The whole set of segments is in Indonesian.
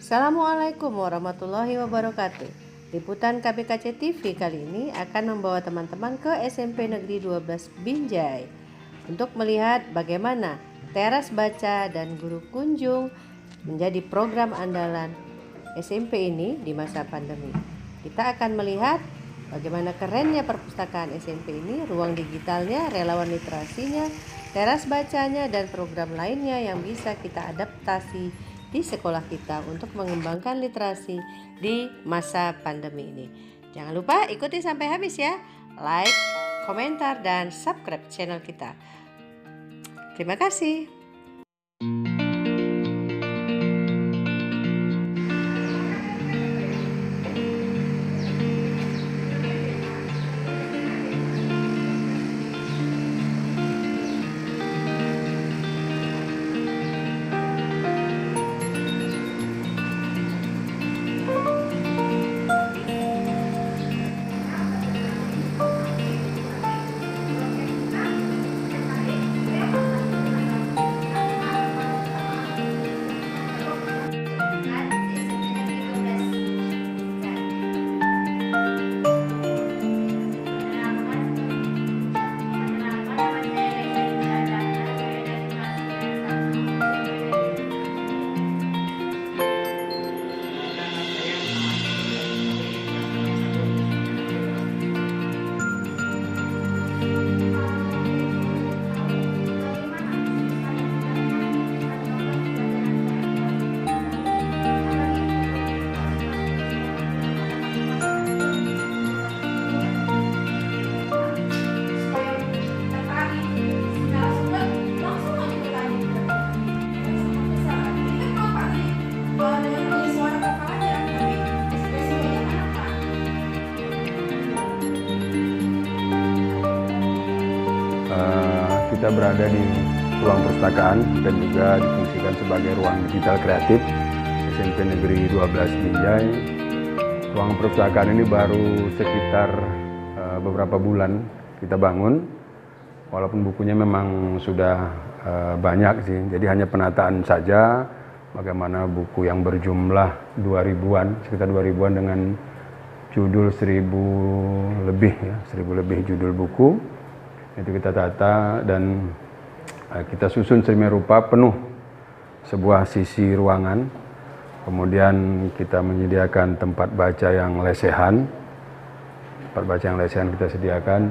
Assalamualaikum warahmatullahi wabarakatuh. Liputan KBKC TV kali ini akan membawa teman-teman ke SMP Negeri 12 Binjai untuk melihat bagaimana teras baca dan guru kunjung menjadi program andalan SMP ini di masa pandemi. Kita akan melihat bagaimana kerennya perpustakaan SMP ini, ruang digitalnya, relawan literasinya, teras bacanya, dan program lainnya yang bisa kita adaptasi di sekolah kita untuk mengembangkan literasi di masa pandemi ini. Jangan lupa ikuti sampai habis ya. Like, komentar, dan subscribe channel kita. Terima kasih. Kita berada di ruang perpustakaan dan juga difungsikan sebagai ruang digital kreatif SMP Negeri 12 Binjai. Ruang perpustakaan ini baru sekitar beberapa bulan kita bangun, walaupun bukunya memang sudah banyak sih, jadi hanya penataan saja. Bagaimana buku yang berjumlah 2000-an, sekitar 2000-an dengan judul 1000 lebih ya, 1000 lebih judul buku. Itu kita tata dan kita susun sedemikian rupa penuh sebuah sisi ruangan. Kemudian kita menyediakan tempat baca yang lesehan. Tempat baca yang lesehan kita sediakan.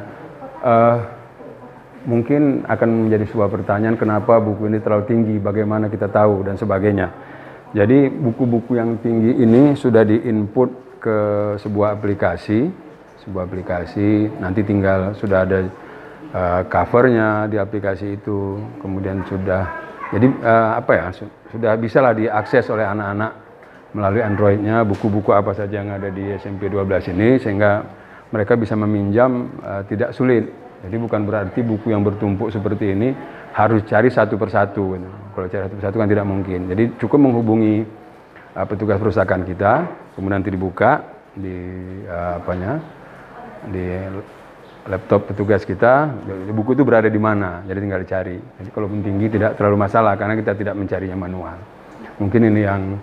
Mungkin akan menjadi sebuah pertanyaan, kenapa buku ini terlalu tinggi, bagaimana kita tahu dan sebagainya. Jadi buku-buku yang tinggi ini sudah diinput ke sebuah aplikasi. Nanti tinggal sudah ada covernya di aplikasi itu, kemudian sudah sudah bisalah diakses oleh anak-anak melalui Androidnya buku-buku apa saja yang ada di SMP 12 ini, sehingga mereka bisa meminjam tidak sulit. Jadi bukan berarti buku yang bertumpuk seperti ini harus cari satu persatu. Kalau cari satu persatu kan tidak mungkin. Jadi cukup menghubungi petugas perpustakaan kita, kemudian nanti dibuka di di laptop petugas kita, buku itu berada di mana, jadi tinggal dicari. Jadi kalaupun tinggi tidak terlalu masalah karena kita tidak mencarinya manual. Mungkin ini yang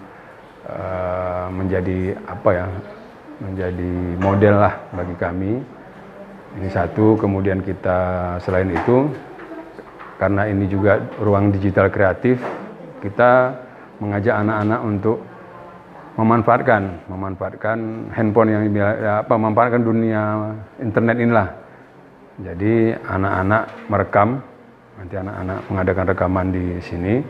menjadi menjadi model lah bagi kami. Ini satu, kemudian kita selain itu, karena ini juga ruang digital kreatif, kita mengajak anak-anak untuk memanfaatkan handphone yang memanfaatkan dunia internet inilah. Jadi anak-anak merekam, nanti anak-anak mengadakan rekaman di sini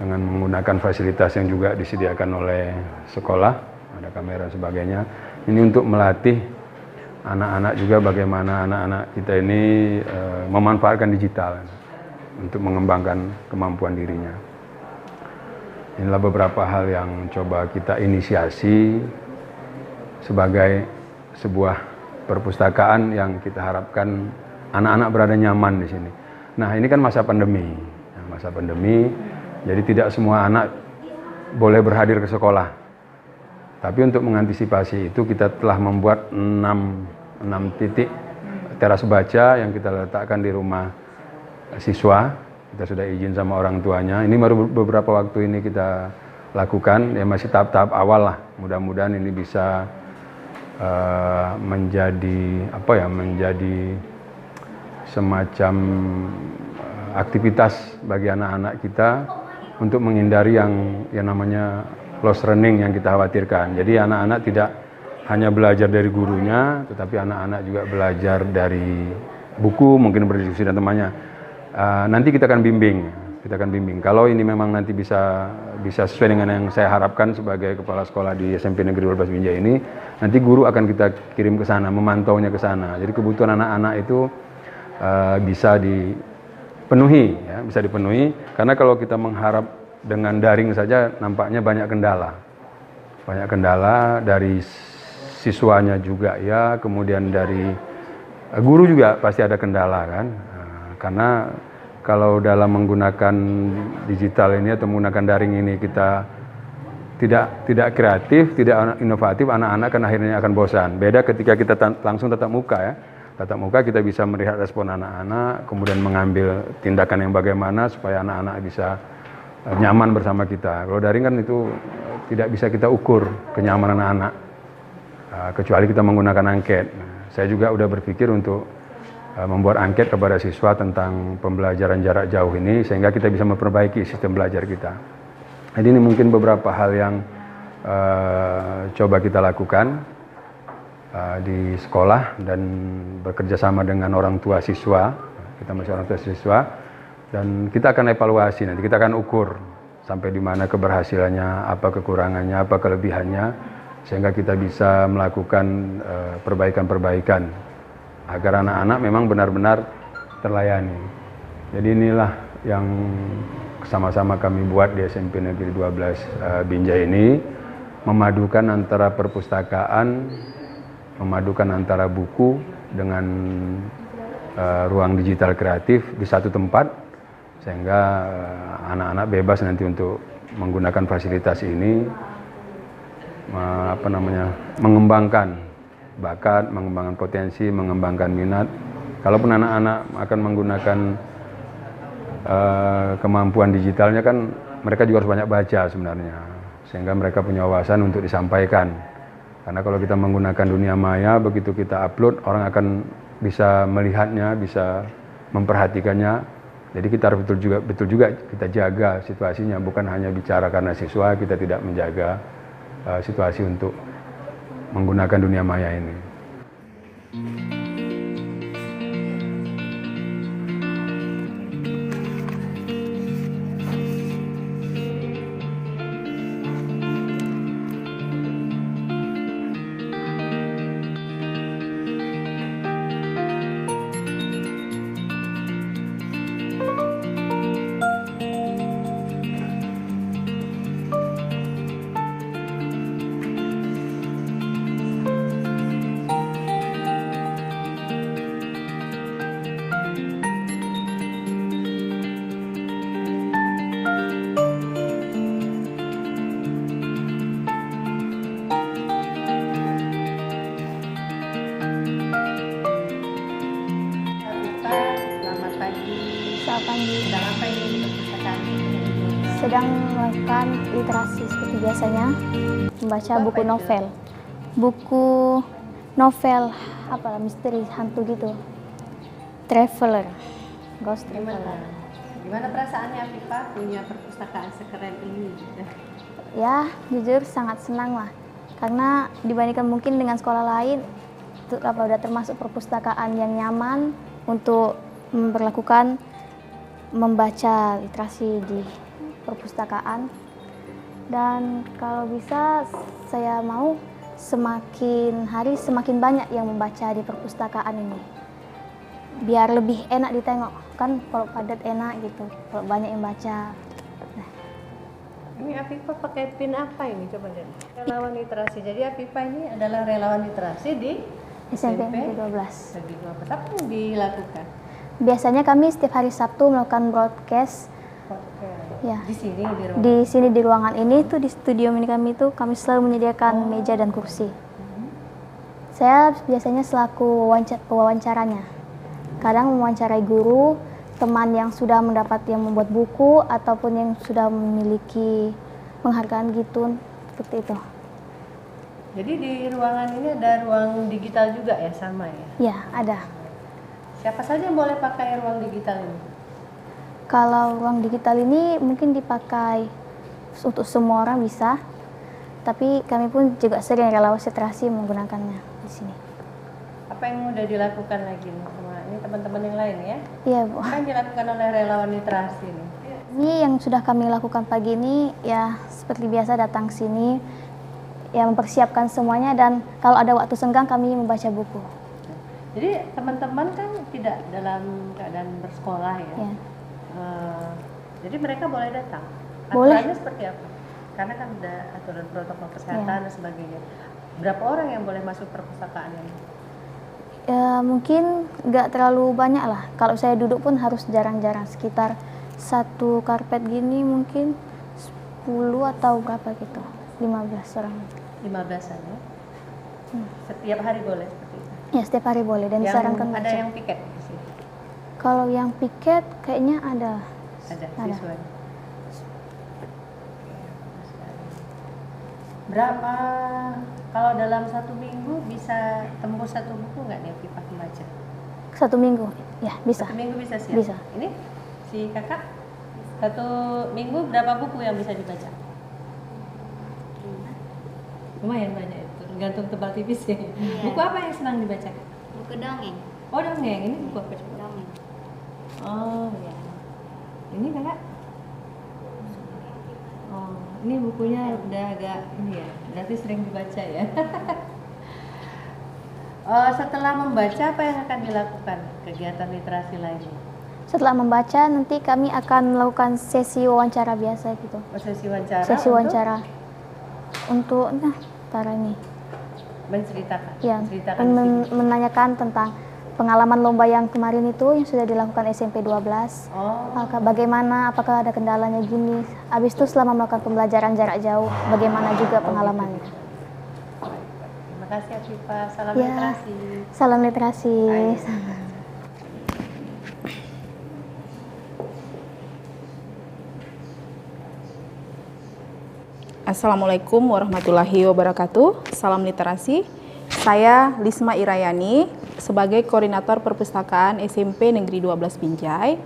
dengan menggunakan fasilitas yang juga disediakan oleh sekolah, ada kamera dan sebagainya. Ini untuk melatih anak-anak juga bagaimana anak-anak kita ini memanfaatkan digital untuk mengembangkan kemampuan dirinya. Inilah beberapa hal yang coba kita inisiasi sebagai sebuah perpustakaan yang kita harapkan anak-anak berada nyaman di sini. Nah, ini kan masa pandemi. Jadi tidak semua anak boleh berhadir ke sekolah. Tapi untuk mengantisipasi itu kita telah membuat 6 titik teras baca yang kita letakkan di rumah siswa. Kita sudah izin sama orang tuanya. Ini baru beberapa waktu ini kita lakukan. Ya masih tahap-tahap awal lah. Mudah-mudahan ini bisa menjadi menjadi semacam aktivitas bagi anak-anak kita untuk menghindari yang namanya lost learning yang kita khawatirkan. Jadi anak-anak tidak hanya belajar dari gurunya, tetapi anak-anak juga belajar dari buku, mungkin berdiskusi dengan temannya. Nanti kita akan bimbing. Kalau ini memang nanti bisa sesuai dengan yang saya harapkan sebagai kepala sekolah di SMP Negeri 12 Binjai ini, nanti guru akan kita kirim ke sana, memantaunya ke sana. Jadi kebutuhan anak-anak itu bisa dipenuhi, ya, bisa dipenuhi. Karena kalau kita mengharap dengan daring saja, nampaknya banyak kendala dari siswanya juga, ya, kemudian dari guru juga pasti ada kendala kan, karena kalau dalam menggunakan digital ini atau menggunakan daring ini kita tidak kreatif, tidak inovatif, anak-anak kan akhirnya akan bosan. Beda ketika kita langsung tatap muka, ya. Tatap muka kita bisa melihat respon anak-anak, kemudian mengambil tindakan yang bagaimana supaya anak-anak bisa nyaman bersama kita. Kalau daring kan itu tidak bisa kita ukur kenyamanan anak, kecuali kita menggunakan angket. Saya juga udah berpikir untuk membuat angket kepada siswa tentang pembelajaran jarak jauh ini, sehingga kita bisa memperbaiki sistem belajar kita. Jadi ini mungkin beberapa hal yang coba kita lakukan di sekolah dan bekerja sama dengan orang tua siswa. Kita masih orang tua siswa dan kita akan evaluasi, nanti kita akan ukur sampai di mana keberhasilannya, apa kekurangannya, apa kelebihannya, sehingga kita bisa melakukan perbaikan-perbaikan agar anak-anak memang benar-benar terlayani. Jadi inilah yang sama-sama kami buat di SMP Negeri 12 Binjai ini, memadukan antara perpustakaan, memadukan antara buku dengan ruang digital kreatif di satu tempat, sehingga anak-anak bebas nanti untuk menggunakan fasilitas ini, mengembangkan bakat, mengembangkan potensi, mengembangkan minat. Kalaupun anak-anak akan menggunakan kemampuan digitalnya kan, mereka juga harus banyak baca sebenarnya, sehingga mereka punya wawasan untuk disampaikan. Karena kalau kita menggunakan dunia maya, begitu kita upload, orang akan bisa melihatnya, bisa memperhatikannya. Jadi kita harus betul juga kita jaga situasinya, bukan hanya bicara karena siswa, kita tidak menjaga situasi untuk menggunakan dunia maya ini. Sedang apa ini di perpustakaan? Sedang melakukan literasi seperti biasanya, membaca buku novel. Buku novel misteri hantu gitu. Traveler, Ghost Traveler. Gimana perasaannya Afifa punya perpustakaan sekeren ini? Ya, jujur sangat senang lah. Karena dibandingkan mungkin dengan sekolah lain, udah termasuk perpustakaan yang nyaman untuk memperlakukan membaca literasi di perpustakaan. Dan kalau bisa saya mau semakin hari semakin banyak yang membaca di perpustakaan ini, biar lebih enak ditengok kan. Kalau padat enak gitu, kalau banyak yang baca. Ini Afifa pakai pin apa ini? Coba lihat. Relawan literasi. Jadi Afifa ini adalah relawan literasi di SMP Negeri 12. Negeri 12. Apa yang dilakukan? Biasanya kami setiap hari Sabtu melakukan broadcast. Ya. Di sini di ruangan. Di sini di ruangan ini tuh, di studio mini kami itu kami selalu menyediakan meja dan kursi. Saya biasanya selaku pewawancaranya. Kadang mewawancarai guru, teman yang sudah membuat buku ataupun yang sudah memiliki penghargaan gitu, seperti itu. Jadi di ruangan ini ada ruang digital juga ya, sama ya? Ya, ada. Siapa saja yang boleh pakai ruang digital ini? Kalau ruang digital ini mungkin dipakai untuk semua orang bisa, tapi kami pun juga sering relawan literasi menggunakannya di sini. Apa yang udah dilakukan lagi nih sama ini teman-teman yang lain ya? Iya, Bu. Apa yang dilakukan oleh relawan literasi nih? Ini yang sudah kami lakukan pagi ini ya seperti biasa datang sini, ya mempersiapkan semuanya, dan kalau ada waktu senggang kami membaca buku. Jadi teman-teman kan tidak dalam keadaan bersekolah ya? Ya. Jadi mereka boleh datang? Boleh. Aturannya seperti apa? Karena kan ada aturan protokol kesehatan dan sebagainya. Berapa orang yang boleh masuk perpustakaan ini? Ya, mungkin nggak terlalu banyak lah. Kalau saya duduk pun harus jarang-jarang, sekitar satu karpet gini mungkin 10 atau berapa gitu, 15 orang. 15-an ya? Setiap hari boleh seperti itu? Ya, setiap hari boleh dan disarankan Ada baca. yang piket di sini? Kalau yang piket kayaknya ada. Ada, Ada. siswanya. Berapa, kalau dalam satu minggu bisa tembus satu buku nggak nih Viva membaca? 1 minggu, ya bisa. Satu minggu bisa sih? Bisa. Ini si kakak, satu minggu berapa buku yang bisa dibaca? Lumayan banyak itu, tergantung tebal tipis ya. Iya. Buku apa yang senang dibaca? Buku dongeng. Oh dongeng, ini buku apa coba? Dongeng. Oh ya. Ini kakak? Oh, ini bukunya udah agak ini ya, berarti sering dibaca ya. Setelah membaca apa yang akan dilakukan kegiatan literasi lainnya? Setelah membaca nanti kami akan melakukan sesi wawancara biasa gitu. Sesi wawancara. Sesi wawancara untuk para ini. Menceritakan. Ya, Menceritakan di sini. menanyakan tentang pengalaman lomba yang kemarin itu yang sudah dilakukan SMP 12. Oh, Bagaimana, apakah ada kendalanya gini. Habis itu selama melakukan pembelajaran jarak jauh, bagaimana juga pengalamannya. terima kasih Afifa. Salam Ya. literasi. Salam literasi. Ayo. Assalamualaikum warahmatullahi wabarakatuh. Salam literasi. Saya Lisma Irayani sebagai koordinator perpustakaan SMP Negeri 12 Binjai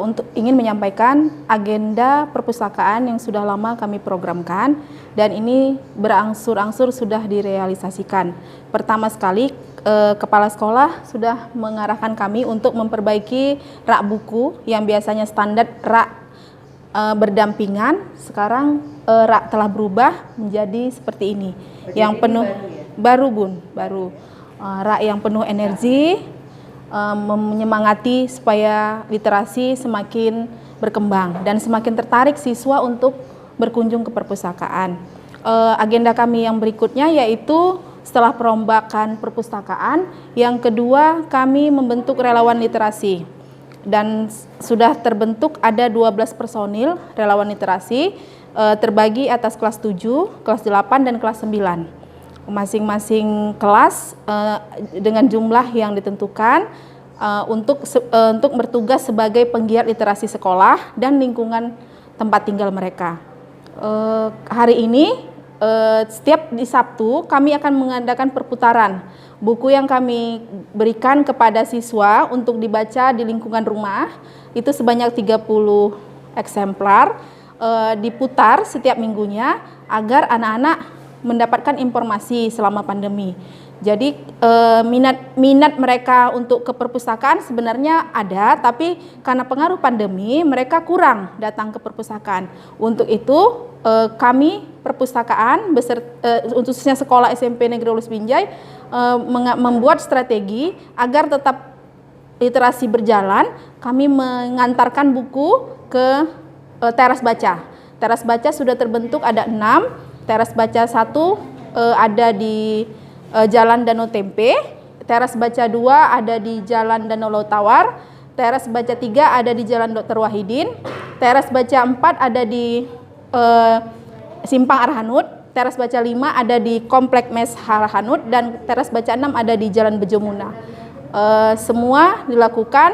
untuk ingin menyampaikan agenda perpustakaan yang sudah lama kami programkan dan ini berangsur-angsur sudah direalisasikan. Pertama sekali kepala sekolah sudah mengarahkan kami untuk memperbaiki rak buku yang biasanya standar rak berdampingan, sekarang rak telah berubah menjadi seperti ini. Jadi Yang ini penuh baru ya? baru Bun, baru rak yang penuh energi, menyemangati supaya literasi semakin berkembang dan semakin tertarik siswa untuk berkunjung ke perpustakaan. Agenda kami yang berikutnya yaitu setelah perombakan perpustakaan, yang kedua kami membentuk relawan literasi. Dan sudah terbentuk ada 12 personil relawan literasi terbagi atas kelas 7, kelas 8, dan kelas 9. Masing-masing kelas dengan jumlah yang ditentukan untuk bertugas sebagai penggiat literasi sekolah dan lingkungan tempat tinggal mereka. Hari ini setiap di Sabtu kami akan mengadakan perputaran buku yang kami berikan kepada siswa untuk dibaca di lingkungan rumah itu sebanyak 30 eksemplar diputar setiap minggunya agar anak-anak mendapatkan informasi selama pandemi. Jadi minat mereka untuk ke perpustakaan sebenarnya ada, tapi karena pengaruh pandemi mereka kurang datang ke perpustakaan. Untuk itu kami perpustakaan khususnya sekolah SMP Negeri 12 Binjai membuat strategi agar tetap literasi berjalan. Kami mengantarkan buku ke teras baca. Teras baca sudah terbentuk ada 6. Teras baca 1 ada di Jalan Danau Tempe. Teras baca 2 ada di Jalan Danau Laut Tawar. Teras baca 3 ada di Jalan Dr. Wahidin. Teras baca 4 ada di Simpang Arhanud. Teras baca 5 ada di Komplek Mes Arhanud, dan teras baca 6 ada di Jalan Bejomuna. Semua dilakukan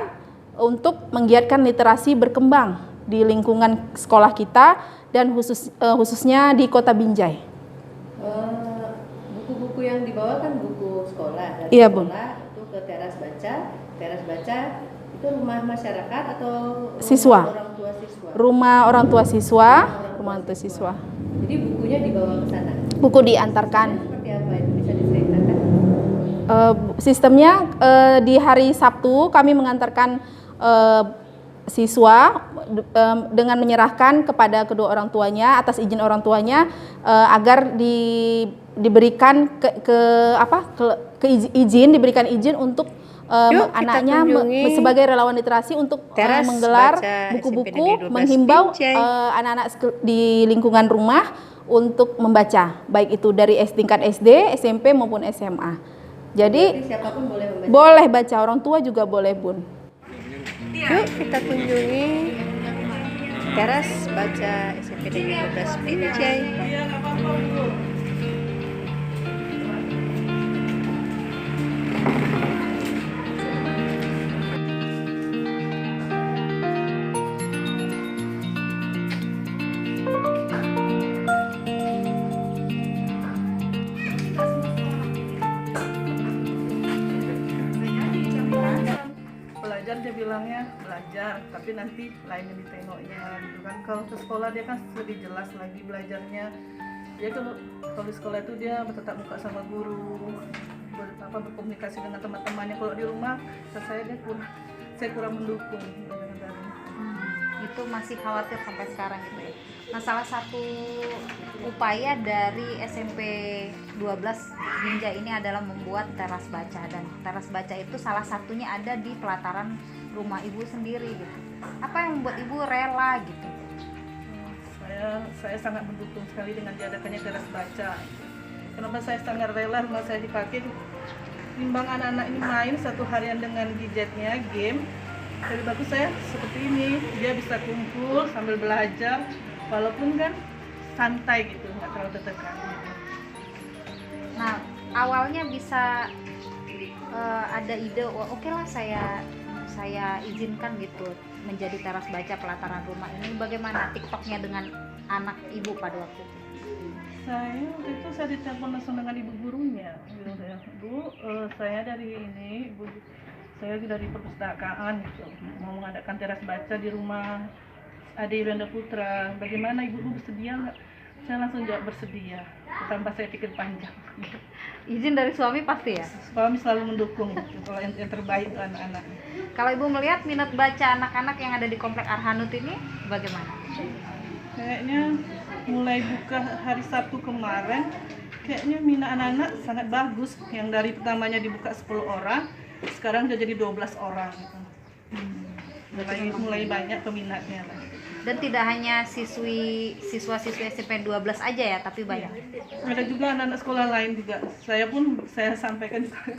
untuk menggiatkan literasi berkembang di lingkungan sekolah kita dan khususnya di Kota Binjai. Buku-buku yang dibawa kan buku sekolah. Dari Iya, Bu. sekolah itu ke teras baca. Teras baca itu rumah masyarakat atau rumah Siswa. orang tua siswa? Rumah orang tua siswa, rumah orang tua siswa. Jadi bukunya dibawa ke sana. Buku diantarkan. Seperti apa itu bisa diceritakan? Sistemnya di hari Sabtu kami mengantarkan siswa dengan menyerahkan kepada kedua orang tuanya atas izin orang tuanya agar diberikan diberikan izin untuk Yuk, kita anaknya kunjungi sebagai relawan literasi untuk teras menggelar baca buku-buku, SMP Negeri 12 menghimbau Binjai. anak-anak di lingkungan rumah untuk membaca, baik itu dari tingkat SD, SMP maupun SMA. Jadi Jadi siapapun boleh membaca. boleh baca, orang tua juga boleh, Bun. Yuk kita kunjungi teras baca SMP Negeri 12 Binjai. Belajar dia bilangnya belajar, tapi nanti lainnya ditengoknya gitu kan. Kalau ke sekolah dia kan lebih jelas lagi belajarnya. Dia kalau di sekolah itu dia bertatap muka sama guru, berkomunikasi dengan teman-temannya. Kalau di rumah saya kurang mendukung. Itu masih khawatir sampai sekarang gitu ya. Nah, salah satu upaya dari SMP 12 Binjai ini adalah membuat teras baca, dan teras baca itu salah satunya ada di pelataran rumah ibu sendiri gitu. Apa yang membuat ibu rela gitu? Saya sangat mendukung sekali dengan diadakannya teras baca. Kenapa saya sangat rela rumah saya dipakai? Timbang anak-anak ini main satu harian dengan gadgetnya, game. Lebih bagus saya seperti ini, dia bisa kumpul sambil belajar, walaupun kan santai gitu, nggak terlalu tertekan. Nah, awalnya bisa ada ide, oke lah saya izinkan gitu menjadi teras baca pelataran rumah ini. Bagaimana TikToknya dengan anak ibu pada waktu itu? Waktu itu saya ditelepon langsung dengan ibu gurunya. Bu, saya dari ini, ibu. Saya dari perpustakaan gitu, mau mengadakan teras baca di rumah Ade Yolanda Putra. Bagaimana ibu bersedia nggak? Saya langsung jawab bersedia, tanpa saya pikir panjang. Izin dari suami pasti ya? Suami selalu mendukung gitu, kalau yang terbaik untuk anak-anak. Kalau ibu melihat minat baca anak-anak yang ada di Komplek Arhanud ini bagaimana? Kayaknya mulai buka hari Sabtu kemarin, kayaknya minat anak-anak sangat bagus. Yang dari pertamanya dibuka 10 orang, sekarang udah jadi 12 orang gitu. Mulai banyak peminatnya lah. Dan tidak hanya siswa-siswi SMP 12 aja ya, tapi banyak. Ada juga anak-anak sekolah lain juga. Saya sampaikan juga,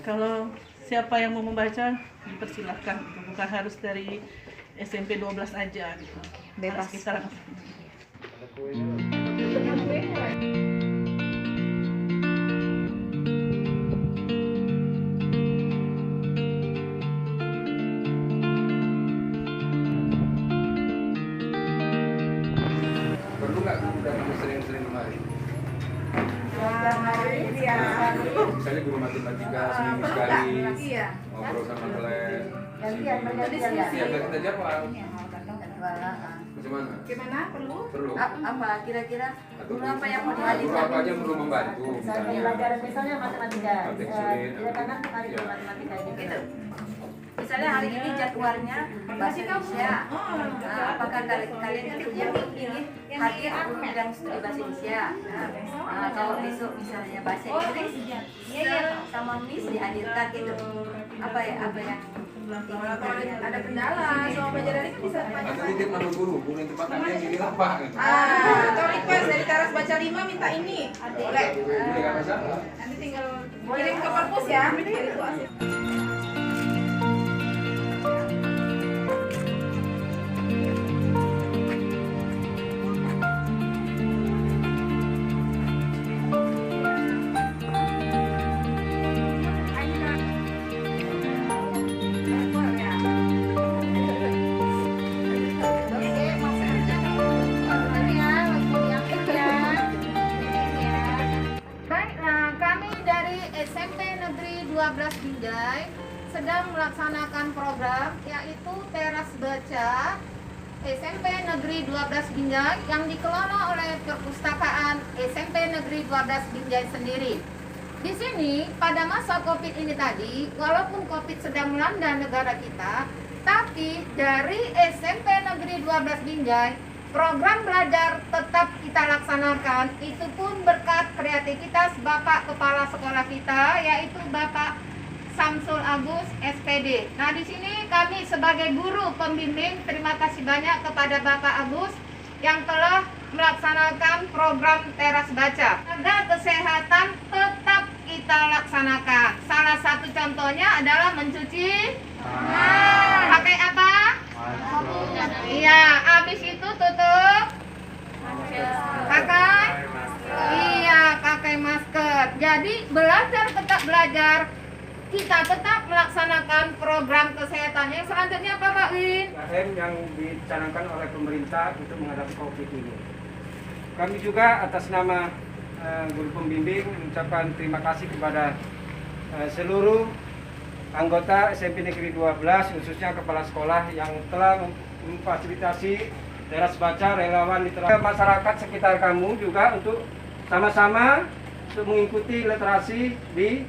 kalau siapa yang mau membaca dipersilahkan gitu. Bukan harus dari SMP 12 aja gitu. Bebas. Kita Perlu nggak kamu sering-sering kemari? Misalnya guru matematika seminggu sekali ngobrol sama kalian. Iya, kita jawab. Bagaimana? Gimana? Perlu? Perlu. Apa kira-kira guru apa yang mau Guru dihadirkan? apa aja yang perlu membantu? Misalnya matematika. Topik sulit. Silakan hari guru matematika gitu. Misalnya hari ini jadwalnya bahasa Indonesia. Nah, apakah kalian itu yang ingin hadir undang studi bahasa Indonesia? Nah, kalau besok misalnya bahasa Inggris, sama Miss dihadirkan gitu. Apa yang ingin kalian? Ada kendala soal pelajaran itu bisa Atau titip nama guru yang tempatnya yang gini apa? Gitu. atau request dari teras baca 5 minta ini. Boleh. Boleh nggak masalah. Nanti tinggal kirim ke perpus ya. Itu asik. 12 Binjai sedang melaksanakan program yaitu teras baca SMP Negeri 12 Binjai yang dikelola oleh Perpustakaan SMP Negeri 12 Binjai sendiri. Di sini pada masa Covid ini tadi, walaupun Covid sedang melanda negara kita, tapi dari SMP Negeri 12 Binjai program belajar tetap kita laksanakan. Itu pun berkat kreativitas Bapak Kepala Sekolah kita, yaitu Bapak Samsul Agus SPD. Nah, di sini kami sebagai guru pembimbing terima kasih banyak kepada Bapak Agus yang telah melaksanakan program teras baca. Jaga kesehatan tetap kita laksanakan. Salah satu contohnya adalah mencuci pakai apa? Iya, habis itu tutup pakai pakai masker. Jadi belajar tetap belajar, kita tetap melaksanakan program kesehatan. Yang selanjutnya apa Pak Win? yang dicanangkan oleh pemerintah untuk menghadapi COVID ini. Kami juga atas nama guru pembimbing mengucapkan terima kasih kepada seluruh anggota SMP Negeri 12, khususnya kepala sekolah yang telah memfasilitasi teras baca relawan literasi masyarakat sekitar kamu juga untuk sama-sama untuk mengikuti literasi di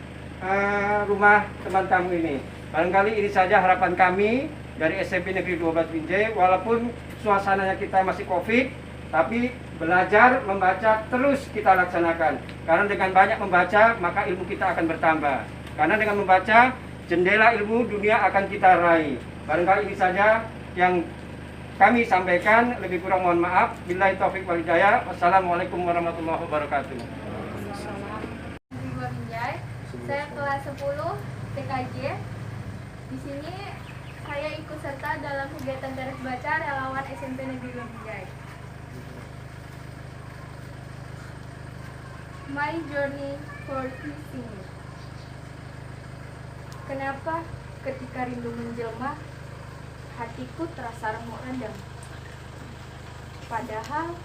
rumah teman kamu ini. Barangkali ini saja harapan kami dari SMP Negeri 12 Binjai, walaupun suasananya kita masih Covid, tapi belajar membaca terus kita laksanakan. Karena dengan banyak membaca, maka ilmu kita akan bertambah. Karena dengan membaca, jendela ilmu dunia akan kita raih. Barangkali ini saja yang kami sampaikan. Lebih kurang mohon maaf. Billahi taufik wal hidayah. Wassalamualaikum warahmatullahi wabarakatuh. Saya kelas 10 TKJ. Di sini saya ikut serta dalam kegiatan teras baca relawan SMP Negeri 2 Binjai. My journey for teaching. Kenapa ketika rindu menjelma, hatiku terasa remuk redam. Padahal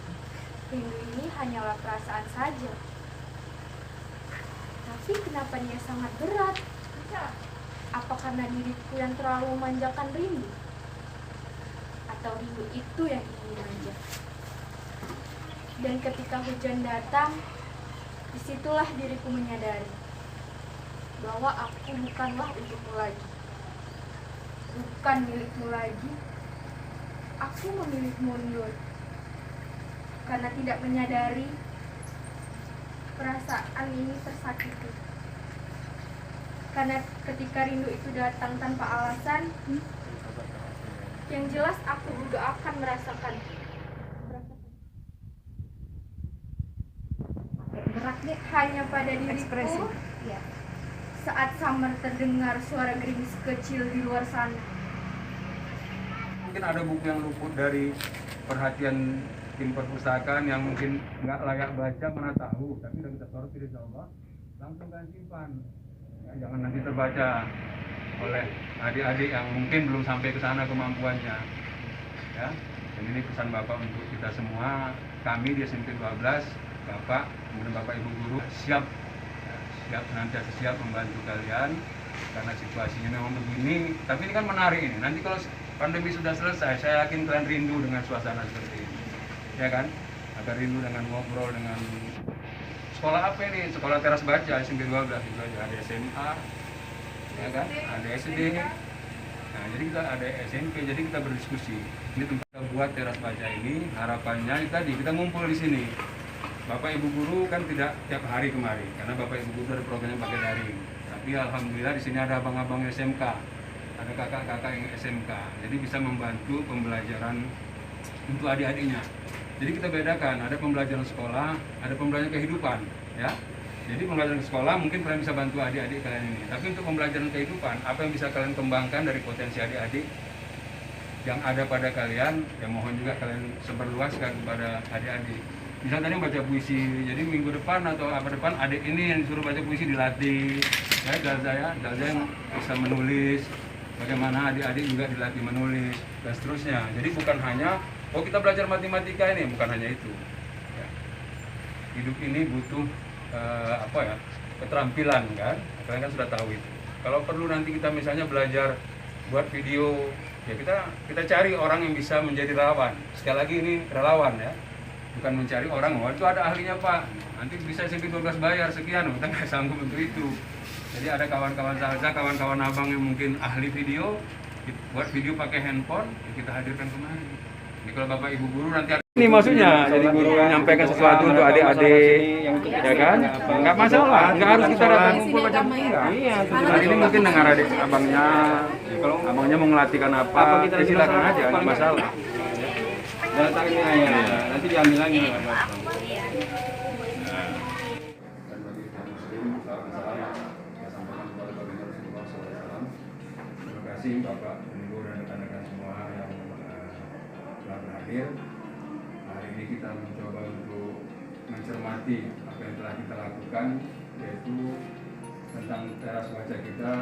rindu ini hanyalah perasaan saja. Tapi kenapa dia sangat berat? Apa karena diriku yang terlalu memanjakan rindu? Atau rindu itu yang ingin manja? Dan ketika hujan datang, disitulah diriku menyadari bahwa aku bukanlah untukmu lagi, bukan milikmu lagi. Aku memilih mundur karena tidak menyadari perasaan ini tersakiti. Karena ketika rindu itu datang tanpa alasan, yang jelas aku juga akan merasakan. Beratnya hanya pada diriku. Ya. Saat samar terdengar suara gerimis kecil di luar sana. Mungkin ada buku yang luput dari perhatian tim perpustakaan yang mungkin nggak layak baca, mana tahu, tapi udah kita sortir insya Allah, langsung kalian simpan. Ya, jangan nanti terbaca oleh adik-adik yang mungkin belum sampai ke sana kemampuannya. Ya, dan ini pesan Bapak untuk kita semua, kami di SMP 12, Bapak, kemudian Bapak Ibu Guru siap, senantiasa siap membantu kalian karena situasinya memang begini. Tapi ini kan menarik ini. Nanti kalau pandemi sudah selesai, saya yakin kalian rindu dengan suasana seperti ini, ya kan? Agar rindu dengan ngobrol dengan sekolah apa ini? Sekolah teras baca SMP 12 itu aja. Ada SMA, ya kan? Ada SD. Nah, jadi kita ada SMP. Jadi kita berdiskusi. Ini tempat kita buat teras baca ini. Harapannya tadi kita ngumpul di sini. Bapak Ibu Guru kan tidak tiap hari kemari karena Bapak Ibu Guru ada programnya pakai daring. Tapi alhamdulillah di sini ada abang-abang SMK, ada kakak-kakak yang SMK. Jadi bisa membantu pembelajaran untuk adik-adiknya. Jadi kita bedakan, ada pembelajaran sekolah, ada pembelajaran kehidupan, ya. Jadi pembelajaran sekolah mungkin kalian bisa bantu adik-adik kalian ini. Tapi untuk pembelajaran kehidupan, apa yang bisa kalian kembangkan dari potensi adik-adik yang ada pada kalian, ya mohon juga kalian sebarluaskan kepada adik-adik. Misalnya tadi baca puisi, jadi minggu depan atau apa depan adik ini yang disuruh baca puisi dilatih, ya Dalza yang bisa menulis, bagaimana adik-adik juga dilatih menulis dan seterusnya. Jadi bukan hanya kita belajar matematika ini, bukan hanya itu. Ya. Hidup ini butuh keterampilan kan, kalian kan sudah tahu itu. Kalau perlu nanti kita misalnya belajar buat video, ya kita cari orang yang bisa menjadi relawan. Sekali lagi ini relawan ya, bukan mencari orang, oh itu ada ahlinya Pak, nanti bisa SMP 12 bayar sekian, kita nggak sanggup untuk itu. Jadi ada kawan-kawan saya, kawan-kawan abang yang mungkin ahli video, buat video pakai handphone, ya kita hadirkan kemari. Jadi kalau Bapak Ibu guru nanti ini maksudnya, jadi guru menyampaikan sesuatu untuk adik-adik, ya kan? Nggak masalah, nggak harus kita datang kumpul macam iya. Hari ini mungkin dengar adik abangnya, kalau abangnya mau ngelatihkan apa, kita silakan aja, nggak masalah. Datang ini aja, nanti diambil lagi. Terima kasih Bapak Ibu dan rekan-rekan semua yang telah berhadir. Hari ini kita mencoba untuk mencermati apa yang telah kita lakukan, yaitu tentang teras baca kita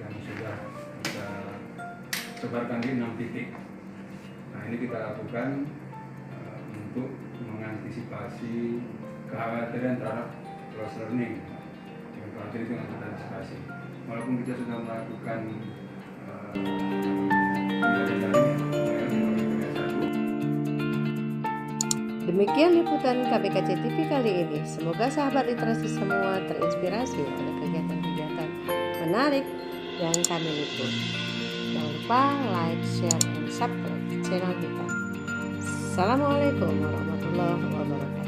yang sudah kita sebarkan di 6 titik. Nah ini kita lakukan untuk mengantisipasi kekhawatiran terhadap close learning. Yang terakhir itu yang kita antisipasi. Walaupun kita sudah melakukan Demikian liputan KBKC TV kali ini. Semoga sahabat literasi semua terinspirasi oleh kegiatan-kegiatan menarik yang kami liput. Jangan lupa like, share, dan subscribe channel kita. Assalamualaikum warahmatullahi wabarakatuh.